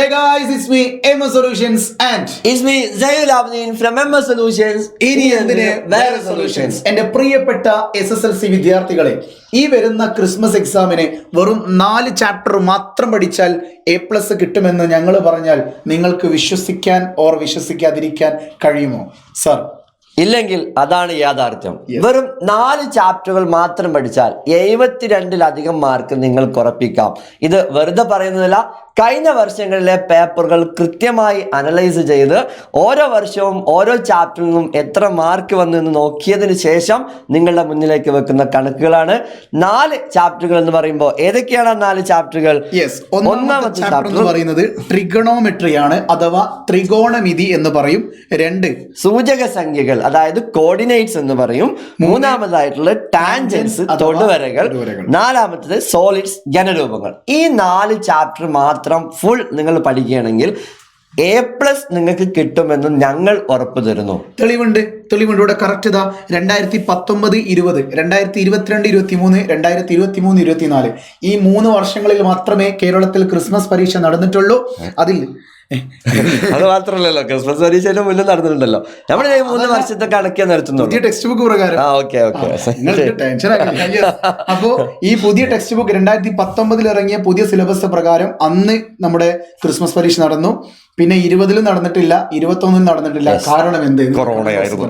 Hey guys, it's me, MS Solutions and It's me, Zayul Abdin from MS Solutions. ഇനി എന്തിന് വേറെ solutions. എന്റെ പ്രിയപ്പെട്ട SSLC വിദ്യാർത്ഥികളെ, ഈ വരുന്ന ക്രിസ്മസ് എക്സാമിന് വെറും 4 ചാപ്റ്റർ മാത്രം പഠിച്ചാൽ A+ കിട്ടുമെന്ന് ഞങ്ങൾ പറഞ്ഞാൽ നിങ്ങൾക്ക് വിശ്വസിക്കാൻ ഓർ വിശ്വസിക്കാതിരിക്കാൻ കഴിയുമോ സർ? ഇല്ലെങ്കിൽ അതാണ് യാഥാർത്ഥ്യം. വെറും 4 ചാപ്റ്ററുകൾ മാത്രം പഠിച്ചാൽ 72-ലധികം മാർക്ക് നിങ്ങൾക്ക് ഉറപ്പിക്കാം. ഇത് വെറുതെ പറയുന്നതല്ല. കഴിഞ്ഞ വർഷങ്ങളിലെ പേപ്പറുകൾ കൃത്യമായി അനലൈസ് ചെയ്ത് ഓരോ വർഷവും ഓരോ ചാപ്റ്ററിൽ നിന്നും എത്ര മാർക്ക് വന്നു എന്ന് നോക്കിയതിന് ശേഷം നിങ്ങളുടെ മുന്നിലേക്ക് വെക്കുന്ന കണക്കുകളാണ് 4 ചാപ്റ്ററുകൾ എന്ന് പറയുമ്പോൾ. ഏതൊക്കെയാണ് 4 ചാപ്റ്ററുകൾ? ഒന്നാമത്തെ ചാപ്റ്റർ എന്ന് പറയുന്നത് ട്രിഗണോമെട്രി ആണ്, അഥവാ ത്രികോണമിതി എന്ന് പറയും. 2 സൂചക സംഖ്യകൾ, അതായത് കോർഡിനേറ്റ്സ് എന്ന് പറയും. മൂന്നാമതായിട്ടുള്ള ടാൻജൻസ്, തൊടുവരകൾ. നാലാമത്തത് സോളിഡ്സ്, ഘനരൂപങ്ങൾ. ഈ 4 ചാപ്റ്റർ മാത്രം ഫുൾ നിങ്ങൾ പഠിക്കുകയാണെങ്കിൽ A+ നിങ്ങൾക്ക് കിട്ടുമെന്ന് ഞങ്ങൾ ഉറപ്പ് തരുന്നു. തെളിവുണ്ട്. ഇവിടെ കറക്റ്റ് ഇതാ 2019, 20, 2022, 23, 2023, 24 ഈ 3 വർഷങ്ങളിൽ മാത്രമേ കേരളത്തിൽ ക്രിസ്മസ് പരീക്ഷ നടന്നിട്ടുള്ളൂ. അതിൽ അത് മാത്രമല്ലല്ലോ, ക്രിസ്മസ് പരീക്ഷയുടെ മുന്നിൽ നടന്നിട്ടുണ്ടല്ലോ. നമ്മുടെ 3 വർഷത്തെ കണക്കേ നടത്തുന്നു പുതിയ ടെക്സ്റ്റ് ബുക്ക് പ്രകാരം. ടെൻഷൻ അപ്പോ ഈ പുതിയ ടെക്സ്റ്റ് ബുക്ക് 2019 ഇറങ്ങിയ പുതിയ സിലബസ് പ്രകാരം അന്ന് നമ്മുടെ ക്രിസ്മസ് പരീക്ഷ നടന്നു. പിന്നെ 20 നടന്നിട്ടില്ല, 21 നടന്നിട്ടില്ല. കാരണം എന്ത്? കൊറോണയായിരുന്നു.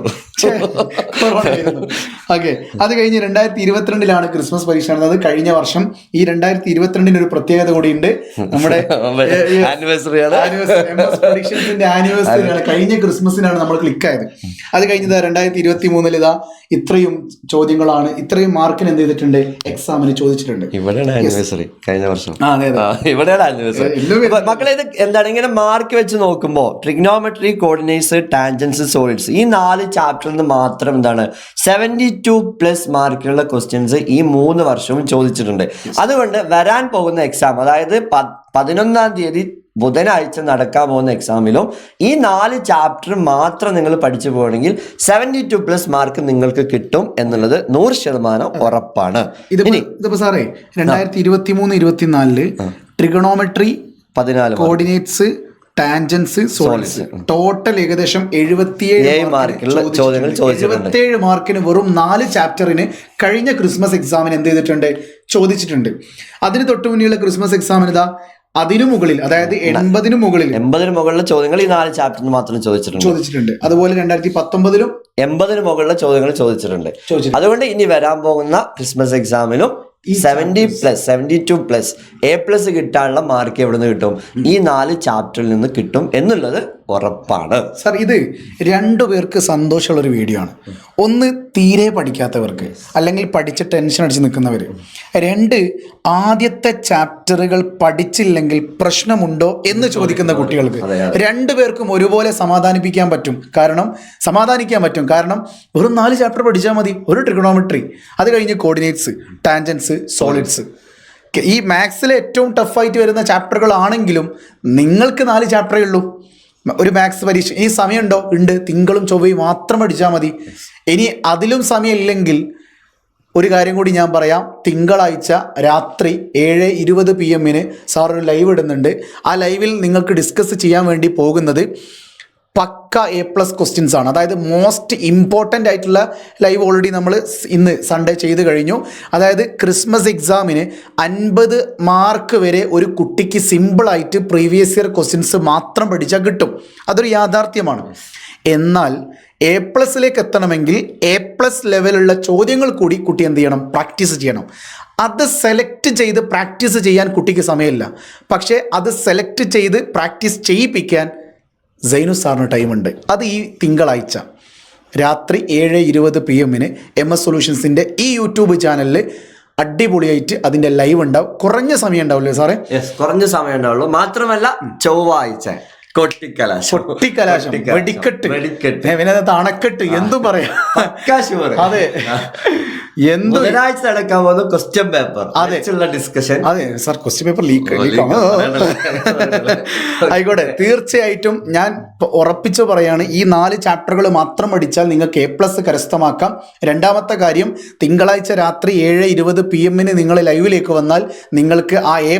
ഓക്കെ, അത് കഴിഞ്ഞ് 2022 ക്രിസ്മസ് പരീക്ഷ നടന്നത്. കഴിഞ്ഞ വർഷം ഈ 2022 ഒരു പ്രത്യേകത കൂടിയുണ്ട്. നമ്മുടെ ആനിവേഴ്സറിയാണ്. കഴിഞ്ഞ ക്രിസ്മസിനാണ് നമ്മൾ ക്ലിക്കായത്. അത് കഴിഞ്ഞത് 2023 ഇതാ ഇത്രയും ചോദ്യങ്ങളാണ്, ഇത്രയും മാർക്കിന് എന്ത് ചെയ്തിട്ടുണ്ട്, എക്സാമിന് ചോദിച്ചിട്ടുണ്ട്. ഇവിടെയാണ് ആനിവേഴ്സറി. കഴിഞ്ഞ വർഷം ഇവിടെയാണ് ആനിവേഴ്സറി. മക്കളെ, ഇത് എന്താണ് ഇങ്ങനെ മാർക്ക് വെച്ച് നോക്കുമ്പോൾ ട്രിഗ്നോമെട്രി, കോർഡിനേറ്റ്സ്, ടാൻജൻസ്, സോളിഡ്സ് ഈ 4 ചാപ്റ്ററിൽ നിന്ന് മാത്രം എന്താണ് 72+ മാർക്കുള്ള ക്വസ്റ്റ്യൻസ് ഈ 3 വർഷവും ചോദിച്ചിട്ടുണ്ട്. അതുകൊണ്ട് വരാൻ പോകുന്ന എക്സാം, അതായത് 11-ാം തീയതി ബുധനാഴ്ച നടക്കാൻ പോകുന്ന എക്സാമിലും ഈ 4 ചാപ്റ്റർ മാത്രം നിങ്ങൾ പഠിച്ചു പോകണമെങ്കിൽ 72+ മാർക്ക് നിങ്ങൾക്ക് കിട്ടും എന്നുള്ളത് 100% ഉറപ്പാണ്. ഇതിപ്പോ സാറേ 2023-24 trigonometry 14, coordinates, tangents, solids total ഏകദേശം 77 മാർക്കിന് വെറും 4 ചാപ്റ്ററിന് കഴിഞ്ഞ ക്രിസ്മസ് എക്സാമിന് എന്ത് ചെയ്തിട്ടുണ്ട്, ചോദിച്ചിട്ടുണ്ട്. അതിന് തൊട്ട് മുന്നിലുള്ള ക്രിസ്മസ് എക്സാമിന് ഇതാ അതിനു മുകളിൽ, അതായത് 80 മുകളിലെ ചോദ്യങ്ങൾ ഈ 4 ചാപ്റ്ററിന് മാത്രം ചോദിച്ചിട്ടുണ്ട്. അതുപോലെ 2019 80 മുകളിലെ ചോദ്യങ്ങൾ ചോദിച്ചിട്ടുണ്ട്. അതുകൊണ്ട് ഇനി വരാൻ പോകുന്ന ക്രിസ്മസ് എക്സാമിനും 72+ A+ കിട്ടാനുള്ള മാർക്ക് എവിടെ നിന്ന് കിട്ടും? ഈ 4 ചാപ്റ്ററിൽ നിന്ന് കിട്ടും എന്നുള്ളത് ഉറപ്പാണ്. സാർ, ഇത് 2 പേർക്ക് സന്തോഷമുള്ളൊരു വീഡിയോ ആണ്. ഒന്ന്, തീരെ പഠിക്കാത്തവർക്ക്, അല്ലെങ്കിൽ പഠിച്ച് ടെൻഷൻ അടിച്ച് നിൽക്കുന്നവർ. 2, ആദ്യത്തെ ചാപ്റ്ററുകൾ പഠിച്ചില്ലെങ്കിൽ പ്രശ്നമുണ്ടോ എന്ന് ചോദിക്കുന്ന കുട്ടികൾക്ക്. 2 പേർക്കും ഒരുപോലെ സമാധാനിക്കാൻ പറ്റും. കാരണം വെറും 4 ചാപ്റ്റർ പഠിച്ചാൽ മതി. ഒരു ട്രിഗണോമെട്രി, അത് കഴിഞ്ഞ് കോർഡിനേറ്റ്സ്, ടാൻജൻസ്, സോളിഡ്സ്. ഈ മാത്സിലെ ഏറ്റവും ടഫായിട്ട് വരുന്ന ചാപ്റ്ററുകൾ ആണെങ്കിലും നിങ്ങൾക്ക് 4 ചാപ്റ്ററേ ഉള്ളൂ. ഒരു മാത്സ് പരീക്ഷ ഈ സമയമുണ്ടോ? ഉണ്ട്. തിങ്കളും ചൊവ്വയും മാത്രം പഠിച്ചാൽ മതി. ഇനി അതിലും സമയമില്ലെങ്കിൽ ഒരു കാര്യം കൂടി ഞാൻ പറയാം. തിങ്കളാഴ്ച രാത്രി 7:20 PM സാർ ഒരു ലൈവ് ഇടുന്നുണ്ട്. ആ ലൈവിൽ നിങ്ങൾക്ക് ഡിസ്കസ് ചെയ്യാൻ വേണ്ടി പോകുന്നത് പക്ക A+ ക്വസ്റ്റ്യൻസ് ആണ്. അതായത് മോസ്റ്റ് ഇമ്പോർട്ടൻ്റ് ആയിട്ടുള്ള ലൈവ് ഓൾറെഡി നമ്മൾ ഇന്ന് സൺഡേ ചെയ്ത് കഴിഞ്ഞു. അതായത് ക്രിസ്മസ് എക്സാമിന് 50 മാർക്ക് വരെ ഒരു കുട്ടിക്ക് സിമ്പിളായിട്ട് പ്രീവിയസ് ഇയർ ക്വസ്റ്റ്യൻസ് മാത്രം പഠിച്ചാൽ കിട്ടും. അതൊരു യാഥാർത്ഥ്യമാണ്. എന്നാൽ A+ എത്തണമെങ്കിൽ A+ ലെവലുള്ള ചോദ്യങ്ങൾ കൂടി കുട്ടി എന്ത് ചെയ്യണം? പ്രാക്ടീസ് ചെയ്യണം. അത് സെലക്ട് ചെയ്ത് പ്രാക്ടീസ് ചെയ്യാൻ കുട്ടിക്ക് സമയമില്ല. പക്ഷേ അത് സെലക്ട് ചെയ്ത് പ്രാക്ടീസ് ചെയ്യിപ്പിക്കാൻ സൈനു സാറിന് ടൈമുണ്ട്. അത് ഈ തിങ്കളാഴ്ച രാത്രി 7:20 PM MS സൊല്യൂഷൻസിൻ്റെ ഈ യൂട്യൂബ് ചാനലിൽ അടിപൊളിയായിട്ട് അതിൻ്റെ ലൈവ് ഉണ്ടാവും. കുറഞ്ഞ സമയം ഉണ്ടാവില്ലേ സാറേ? കുറഞ്ഞ സമയം ഉണ്ടാവുള്ളൂ. മാത്രമല്ല ചൊവ്വാഴ്ച കൊട്ടിക്കലാശം, വെടിക്കെട്ട്, പിന്നെ അണക്കെട്ട്, എന്തും പറയാം. അതെ, എന്ത് ബുധനാഴ്ച നടക്കാൻ പോകുന്ന ക്വസ്റ്റ്യൻ പേപ്പർ ഡിസ്കഷൻ. അതെ സാർ, ക്വസ്റ്റ്യൻ പേപ്പർ ലീക്ക് ആയിക്കോട്ടെ. തീർച്ചയായിട്ടും ഞാൻ ഉറപ്പിച്ചു പറയാണ്, ഈ 4 ചാപ്റ്ററുകൾ മാത്രം പഠിച്ചാൽ നിങ്ങൾക്ക് A+ കരസ്ഥമാക്കാം. രണ്ടാമത്തെ കാര്യം, തിങ്കളാഴ്ച രാത്രി 7:20 PM നിങ്ങൾ ലൈവിലേക്ക് വന്നാൽ നിങ്ങൾക്ക് ആ A+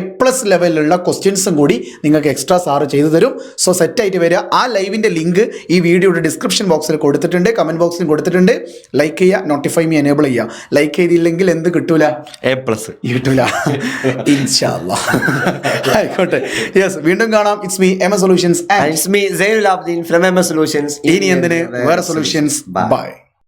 ലെവലിലുള്ള ക്വസ്റ്റ്യൻസും കൂടി നിങ്ങൾക്ക് എക്സ്ട്രാ സാറ് ചെയ്തു തരും. സോ സെറ്റായിട്ട് വരിക. ആ ലൈവിൻ്റെ ലിങ്ക് ഈ വീഡിയോയുടെ ഡിസ്ക്രിപ്ഷൻ ബോക്സിൽ കൊടുത്തിട്ടുണ്ട്, കമൻറ്റ് ബോക്സിൽ കൊടുത്തിട്ടുണ്ട്. ലൈക്ക് ചെയ്യുക, നോട്ടിഫൈ മീ എനേബിൾ ചെയ്യുക. ലൈക്ക് ചെയ്തില്ലെങ്കിൽ എന്ത് കിട്ടൂല? A+ കിട്ടൂല. ഇൻഷാ അല്ലാഹ്. ആയിക്കോട്ടെ. യെസ്, വീണ്ടും കാണാം. It's me MS Solutions. It's me, Zainul Abidin from MS Solutions. ഇനി എന്തിന് വേറെ സൊല്യൂഷൻസ്. ബൈ.